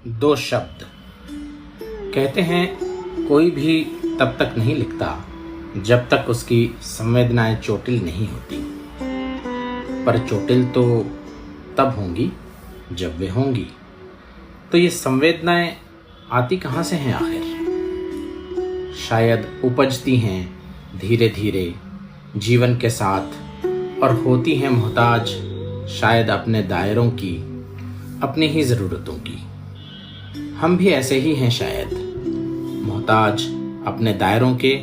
दो शब्द कहते हैं, कोई भी तब तक नहीं लिखता जब तक उसकी संवेदनाएं चोटिल नहीं होती, पर चोटिल तो तब होंगी जब वे होंगी। तो ये संवेदनाएं आती कहाँ से हैं आखिर? शायद उपजती हैं धीरे धीरे जीवन के साथ और होती हैं मोहताज शायद अपने दायरों की, अपनी ही ज़रूरतों की। हम भी ऐसे ही हैं शायद, मोहताज अपने दायरों के,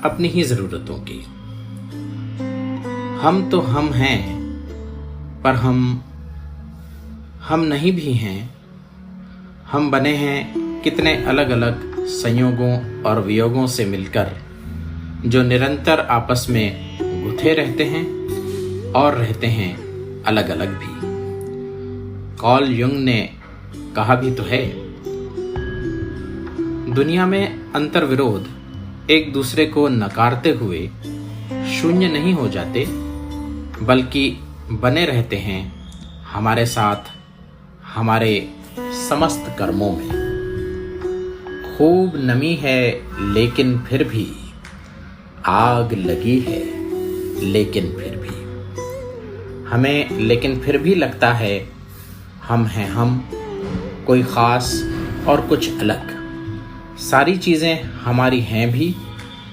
अपनी ही ज़रूरतों की। हम तो हम हैं, पर हम नहीं भी हैं। हम बने हैं कितने अलग अलग संयोगों और वियोगों से मिलकर, जो निरंतर आपस में गुथे रहते हैं और रहते हैं अलग अलग भी। कार्ल युंग ने कहा भी तो है, दुनिया में अंतर विरोध एक दूसरे को नकारते हुए शून्य नहीं हो जाते, बल्कि बने रहते हैं हमारे साथ हमारे समस्त कर्मों में। खूब नमी है लेकिन फिर भी, आग लगी है लेकिन फिर भी, हमें लेकिन फिर भी लगता है हम हैं हम, कोई ख़ास और कुछ अलग। सारी चीज़ें हमारी हैं भी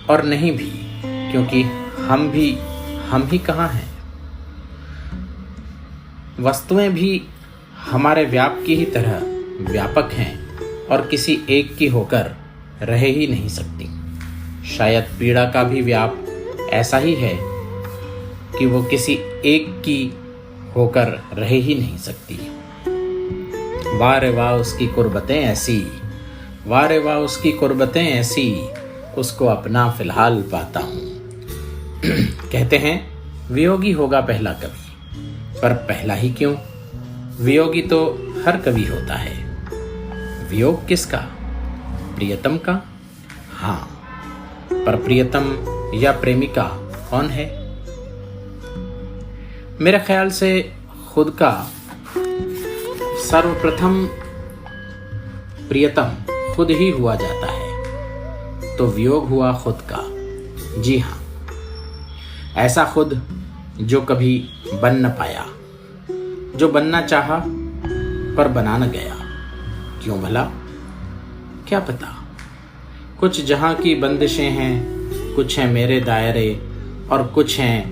और नहीं भी, क्योंकि हम ही कहाँ हैं। वस्तुएं भी हमारे व्याप की ही तरह व्यापक हैं और किसी एक की होकर रह ही नहीं सकती। शायद पीड़ा का भी व्याप ऐसा ही है कि वो किसी एक की होकर रह ही नहीं सकती। वाह रे वाह उसकी कुर्बतें ऐसी, वाह रे वाह उसकी कुर्बतें ऐसी, उसको अपना फिलहाल पाता हूँ। कहते हैं वियोगी होगा पहला कवि, पर पहला ही क्यों? वियोगी तो हर कवि होता है। वियोग किसका? प्रियतम का? हाँ, पर प्रियतम या प्रेमिका कौन है? मेरे ख्याल से खुद का सर्वप्रथम प्रियतम खुद ही हुआ जाता है, तो वियोग हुआ खुद का। जी हाँ, ऐसा खुद जो कभी बन न पाया, जो बनना चाहा पर बना न गया। क्यों भला? क्या पता। कुछ जहां की बंदिशें हैं, कुछ हैं मेरे दायरे और कुछ हैं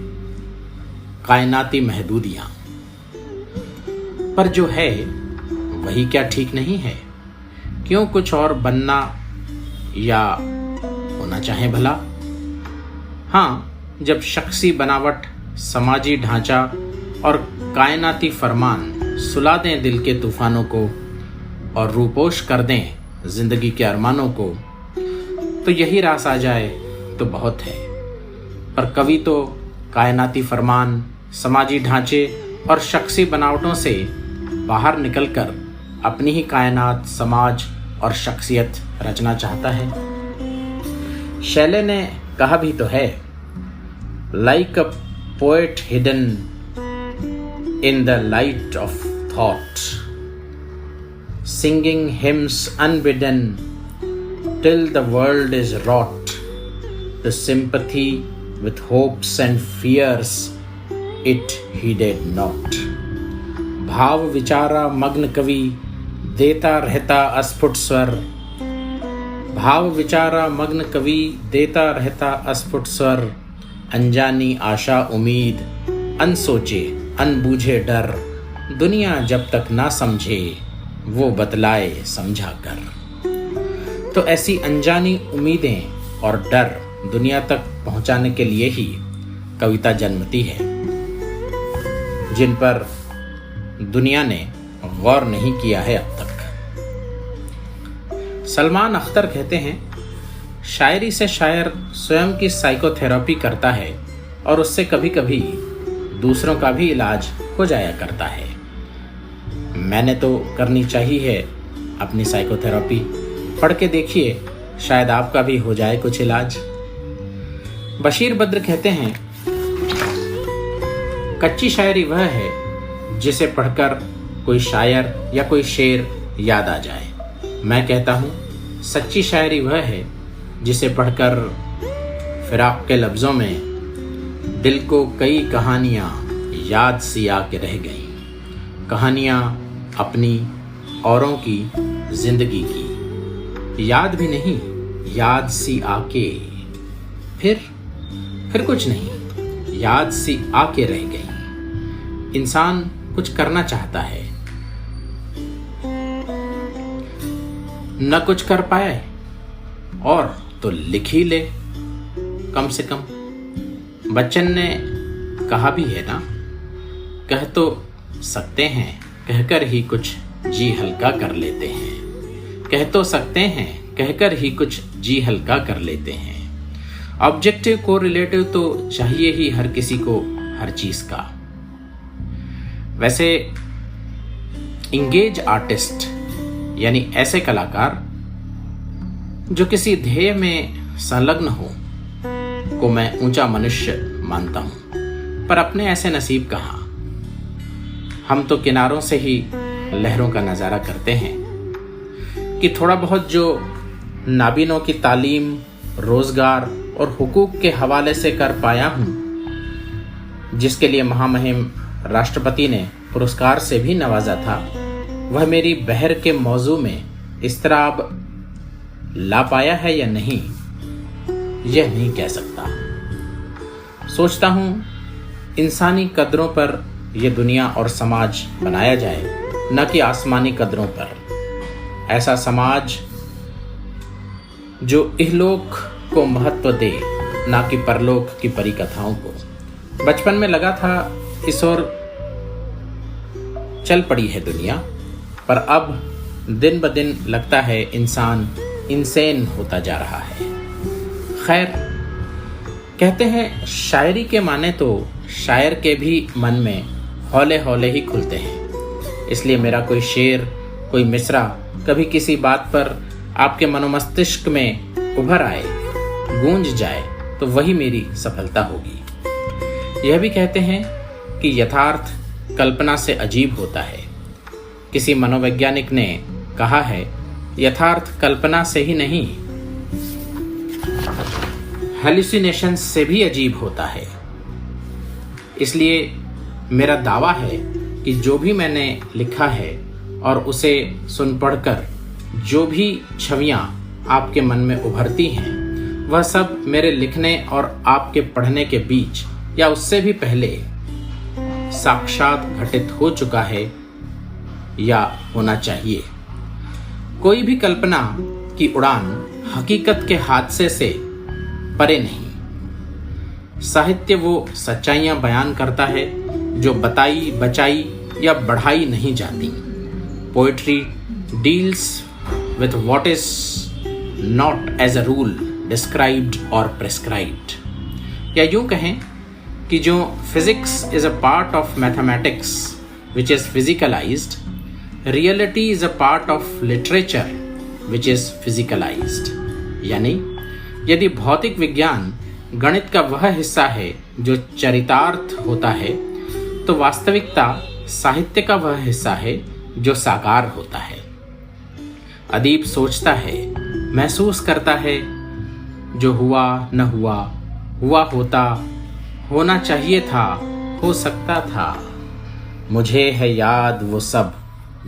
कायनाती महदूदियां। पर जो है वही क्या ठीक नहीं है? क्यों कुछ और बनना या होना चाहे भला? हाँ, जब शख्सी बनावट, समाजी ढांचा और कायनाती फरमान सुला दें दिल के तूफानों को और रूपोश कर दें जिंदगी के अरमानों को, तो यही रास आ जाए तो बहुत है। पर कवि तो कायनाती फरमान, समाजी ढांचे और शख्सी बनावटों से बाहर निकलकर अपनी ही कायनात, समाज और शख्सियत रचना चाहता है। शैले ने कहा भी तो है, like a poet hidden in the light of thought, singing hymns unbidden till the world is wrought to sympathy with hopes and fears it heeded not। भाव विचारा मग्न कवि देता रहता अस्फुट स्वर, भाव विचारा मग्न कवि देता रहता अस्फुट स्वर, अनजानी आशा उम्मीद, अनसोचे अनबूझे डर, दुनिया जब तक ना समझे वो बतलाए समझा कर। तो ऐसी अनजानी उम्मीदें और डर दुनिया तक पहुंचाने के लिए ही कविता जन्मती है, जिन पर दुनिया ने गौर नहीं किया है अब तक। सलमान अख्तर कहते हैं, शायरी से शायर स्वयं की साइकोथेरेपी करता है और उससे कभी कभी दूसरों का भी इलाज हो जाया करता है। मैंने तो करनी चाहिए अपनी साइकोथेरेपी। पढ़ के देखिए, शायद आपका भी हो जाए कुछ इलाज। बशीर बद्र कहते हैं, कच्ची शायरी वह है जिसे पढ़कर कोई शायर या कोई शेर याद आ जाए। मैं कहता हूँ सच्ची शायरी वह है जिसे पढ़कर फिराक के लफ्ज़ों में दिल को कई कहानियाँ याद सी आके रह गईं। कहानियाँ अपनी औरों की जिंदगी की, याद भी नहीं याद सी आके, फिर कुछ नहीं, याद सी आके रह गई। इंसान कुछ करना चाहता है, न कुछ कर पाए और तो लिख ही ले कम से कम। बच्चन ने कहा भी है ना, कह तो सकते हैं कहकर ही कुछ जी हल्का कर लेते हैं। कह तो सकते हैं कहकर ही कुछ जी हल्का कर लेते हैं। ऑब्जेक्टिव को रिलेटिव तो चाहिए ही हर किसी को हर चीज का। वैसे इंगेज आर्टिस्ट यानी ऐसे कलाकार जो किसी ध्येय में संलग्न हो को मैं ऊंचा मनुष्य मानता हूं, पर अपने ऐसे नसीब कहां। हम तो किनारों से ही लहरों का नजारा करते हैं कि थोड़ा बहुत जो नाबीनों की तालीम, रोजगार और हुकूक के हवाले से कर पाया हूं, जिसके लिए महामहिम राष्ट्रपति ने पुरस्कार से भी नवाजा था, वह मेरी बहर के मौजू में इस्तराब ला पाया है या नहीं, यह नहीं कह सकता। सोचता हूं इंसानी कदरों पर यह दुनिया और समाज बनाया जाए, न कि आसमानी कदरों पर। ऐसा समाज जो इहलोक को महत्व दे, ना कि परलोक की परी कथाओं को। बचपन में लगा था इस ओर चल पड़ी है दुनिया, पर अब दिन ब दिन लगता है इंसान इंसेन होता जा रहा है। खैर, कहते हैं शायरी के माने तो शायर के भी मन में हौले हौले ही खुलते हैं। इसलिए मेरा कोई शेर, कोई मिसरा कभी किसी बात पर आपके मनोमस्तिष्क में उभर आए, गूंज जाए, तो वही मेरी सफलता होगी। यह भी कहते हैं कि यथार्थ कल्पना से अजीब होता है। किसी मनोवैज्ञानिक ने कहा है, यथार्थ कल्पना से ही नहीं, हेलुसिनेशंस से भी अजीब होता है। इसलिए मेरा दावा है कि जो भी मैंने लिखा है और उसे सुन पढ़कर जो भी छवियां आपके मन में उभरती हैं, वह सब मेरे लिखने और आपके पढ़ने के बीच या उससे भी पहले साक्षात घटित हो चुका है या होना चाहिए। कोई भी कल्पना की उड़ान हकीकत के हादसे से परे नहीं। साहित्य वो सच्चाइयां बयान करता है जो बताई, बचाई या बढ़ाई नहीं जाती। Poetry deals with what is not as a rule described or prescribed। या यूं कहें कि जो physics is a part of mathematics which is physicalized, reality is a part of literature which is physicalized। यानी यदि भौतिक विज्ञान गणित का वह हिस्सा है जो चरितार्थ होता है, तो वास्तविकता साहित्य का वह हिस्सा है जो साकार होता है। अदीब सोचता है, महसूस करता है, जो हुआ न हुआ, हुआ होता, होना चाहिए था, हो सकता था। मुझे है याद वो सब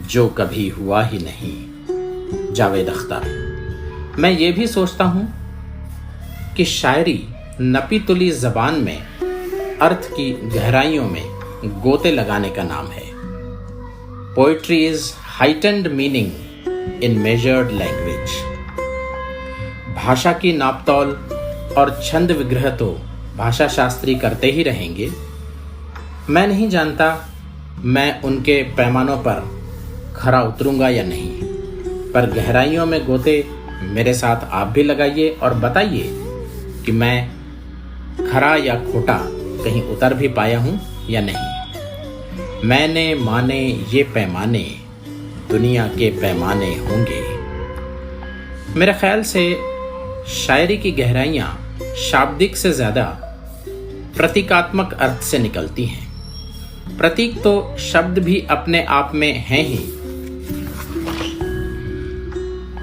जो कभी हुआ ही नहीं। जावेद अख्तर। मैं ये भी सोचता हूँ कि शायरी नपी तुली जबान में अर्थ की गहराइयों में गोते लगाने का नाम है। Poetry is heightened meaning in measured language. भाषा की नापतौल और छंद विग्रह तो भाषा शास्त्री करते ही रहेंगे। मैं नहीं जानता मैं उनके पैमानों पर खरा उतरूंगा या नहीं, पर गहराइयों में गोते मेरे साथ आप भी लगाइए और बताइए कि मैं खरा या खोटा कहीं उतर भी पाया हूं या नहीं। मैंने माने ये पैमाने दुनिया के पैमाने होंगे। मेरे ख्याल से शायरी की गहराइयां शाब्दिक से ज्यादा प्रतीकात्मक अर्थ से निकलती हैं। प्रतीक तो शब्द भी अपने आप में हैं ही,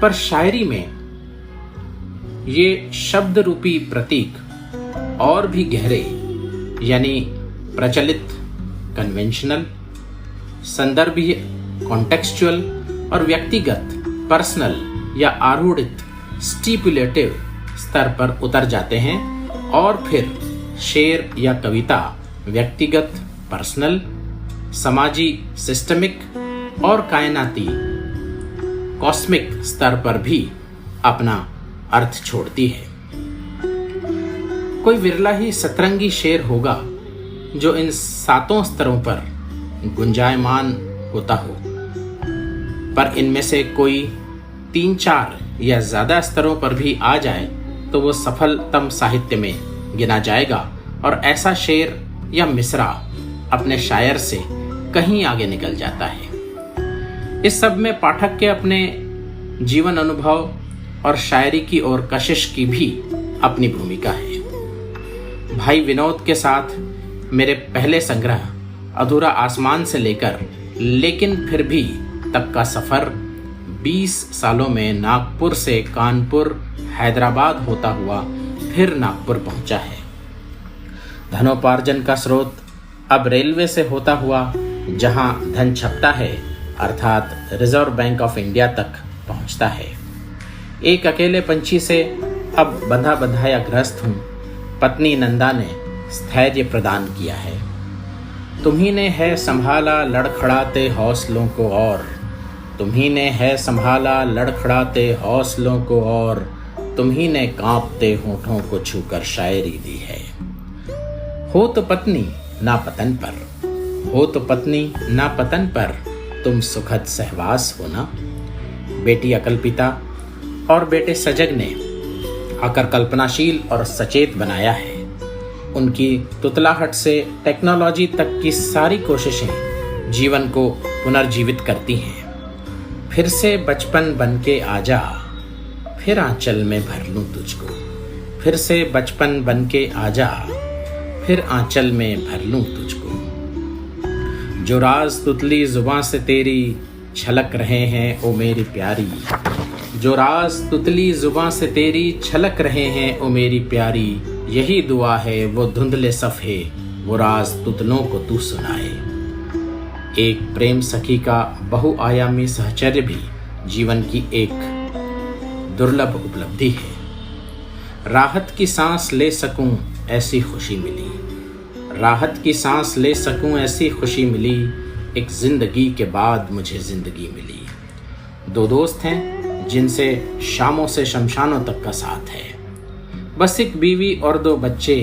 पर शायरी में ये शब्द रूपी प्रतीक और भी गहरे यानी प्रचलित कन्वेंशनल, संदर्भीय कॉन्टेक्सचुअल और व्यक्तिगत पर्सनल या आरूढ़ित स्टिपुलेटिव स्तर पर उतर जाते हैं और फिर शेर या कविता व्यक्तिगत पर्सनल, समाजी सिस्टमिक और कायनाती कॉस्मिक स्तर पर भी अपना अर्थ छोड़ती है। कोई विरला ही सतरंगी शेर होगा जो इन सातों स्तरों पर गुंजायमान होता हो, पर इनमें से कोई 3-4 या ज्यादा स्तरों पर भी आ जाए तो वो सफलतम साहित्य में गिना जाएगा और ऐसा शेर या मिसरा अपने शायर से कहीं आगे निकल जाता है। इस सब में पाठक के अपने जीवन अनुभव और शायरी की ओर कशिश की भी अपनी भूमिका है। भाई विनोद के साथ मेरे पहले संग्रह अधूरा आसमान से लेकर लेकिन फिर भी तक का सफर 20 सालों में नागपुर से कानपुर हैदराबाद होता हुआ फिर नागपुर पहुंचा है। धनोपार्जन का स्रोत अब रेलवे से होता हुआ जहां धन छपता है अर्थात रिजर्व बैंक ऑफ इंडिया तक पहुंचता है। एक अकेले पंछी से अब बंधा बंधाया ग्रस्त हूं। पत्नी नंदा ने स्थैर्य प्रदान किया है। तुम्ही ने है संभाला लड़खड़ाते हौसलों को और तुम्ही ने है संभाला लड़खड़ाते हौसलों को और तुम्ही ने कांपते होठों को छूकर शायरी दी है। हो तो पत्नी ना पतन पर, हो तो पत्नी ना पतन पर तुम सुखद सहवास हो ना। बेटी अकल्पिता और बेटे सजग ने आकर कल्पनाशील और सचेत बनाया है। उनकी तुतलाहट से टेक्नोलॉजी तक की सारी कोशिशें जीवन को पुनर्जीवित करती हैं। फिर से बचपन बन के आजा, फिर आंचल में भर लूं तुझको। फिर से बचपन बन के आजा, फिर आंचल में भर लूं तुझको। जो राज तुतली जुबां से तेरी छलक रहे हैं ओ मेरी प्यारी। जो राज तुतली जुबां से तेरी छलक रहे हैं ओ मेरी प्यारी। यही दुआ है वो धुंधले सफ़े वो राज तुतलों को तू सुनाए। एक प्रेम सखी का बहुआयामी सहचर्य भी जीवन की एक दुर्लभ उपलब्धि है। राहत की सांस ले सकूं ऐसी खुशी मिली। राहत की सांस ले सकूं ऐसी खुशी मिली। एक जिंदगी के बाद मुझे जिंदगी मिली। दो दोस्त हैं जिनसे शामों से शमशानों तक का साथ है। बस एक बीवी और 2 बच्चे,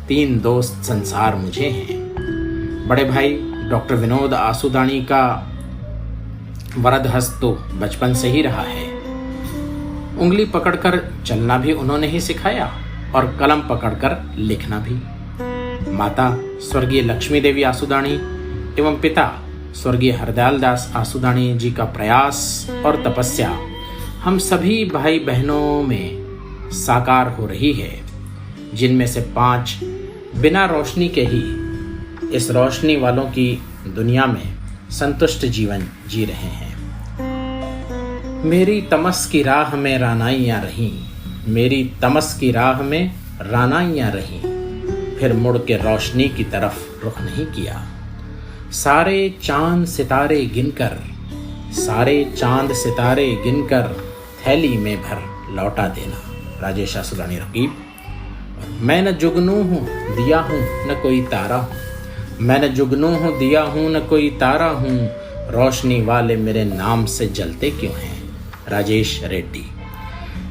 3 दोस्त संसार मुझे हैं। बड़े भाई डॉक्टर विनोद आसूदानी का वरद हस्त तो बचपन से ही रहा है। उंगली पकड़कर चलना भी उन्होंने ही सिखाया और कलम पकड़कर लिखना भी। माता स्वर्गीय लक्ष्मी देवी आसूदानी एवं पिता स्वर्गीय हरदयाल दास आसूदानी जी का प्रयास और तपस्या हम सभी भाई बहनों में साकार हो रही है, जिनमें से 5 बिना रोशनी के ही इस रोशनी वालों की दुनिया में संतुष्ट जीवन जी रहे हैं। मेरी तमस की राह में रानाइयाँ रहीं, मेरी तमस की राह में रानाइयाँ रहीं, फिर मुड़ के रोशनी की तरफ रुख नहीं किया। सारे चांद सितारे गिनकर, सारे चांद सितारे गिनकर थैली में भर लौटा देना। राजेश आसूदानी रकीब। मैं न जुगनू हूँ दिया हूँ न कोई तारा हूँ, मैं न जुगनू हूँ दिया हूँ न कोई तारा हूँ, रोशनी वाले मेरे नाम से जलते क्यों हैं। राजेश रेड्डी।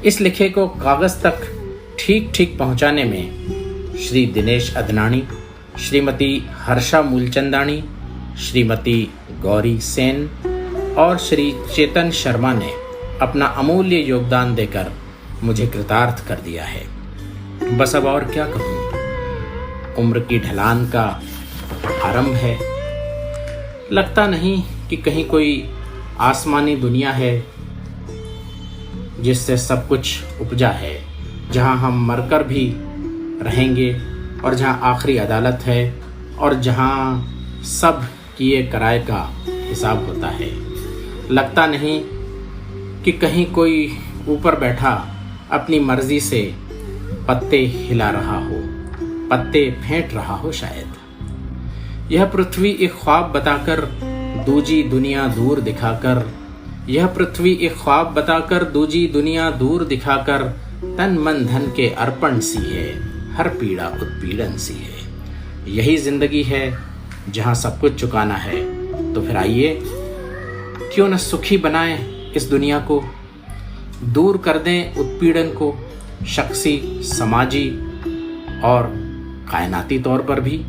इस लिखे को कागज तक ठीक ठीक पहुंचाने में श्री दिनेश अदनानी, श्रीमती हर्षा मूलचंदानी, श्रीमती गौरी सेन और श्री चेतन शर्मा ने अपना अमूल्य योगदान देकर मुझे कृतार्थ कर दिया है। बस अब और क्या कहूँ, उम्र की ढलान का आरंभ है। लगता नहीं कि कहीं कोई आसमानी दुनिया है जिससे सब कुछ उपजा है, जहाँ हम मरकर भी रहेंगे और जहाँ आखिरी अदालत है और जहाँ सब किए कराए का हिसाब होता है। लगता नहीं कि कहीं कोई ऊपर बैठा अपनी मर्जी से पत्ते हिला रहा हो, पत्ते फेंट रहा हो शायद। यह पृथ्वी एक ख्वाब बताकर दूजी दुनिया दूर दिखाकर, यह पृथ्वी एक ख्वाब बताकर दूजी दुनिया दूर दिखाकर तन मन धन के अर्पण सी है, हर पीड़ा उत्पीड़न सी है। यही जिंदगी है जहां सब कुछ चुकाना है, तो फिर आइए क्यों न सुखी बनाएं इस दुनिया को, दूर कर दें उत्पीड़न को, शख्सी, समाजी और कायनाती तौर पर भी।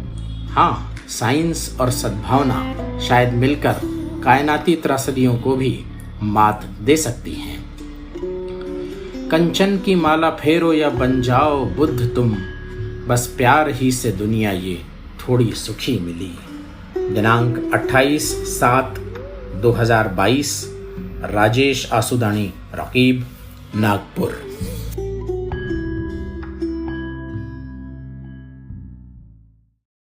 हाँ, साइंस और सद्भावना शायद मिलकर कायनाती त्रासदियों को भी मात दे सकती हैं। कंचन की माला फेरो या बन जाओ बुद्ध तुम, बस प्यार ही से दुनिया ये थोड़ी सुखी मिली। दिनांक 28/7/2022, राजेश आसुदानी, रकीब, नागपुर।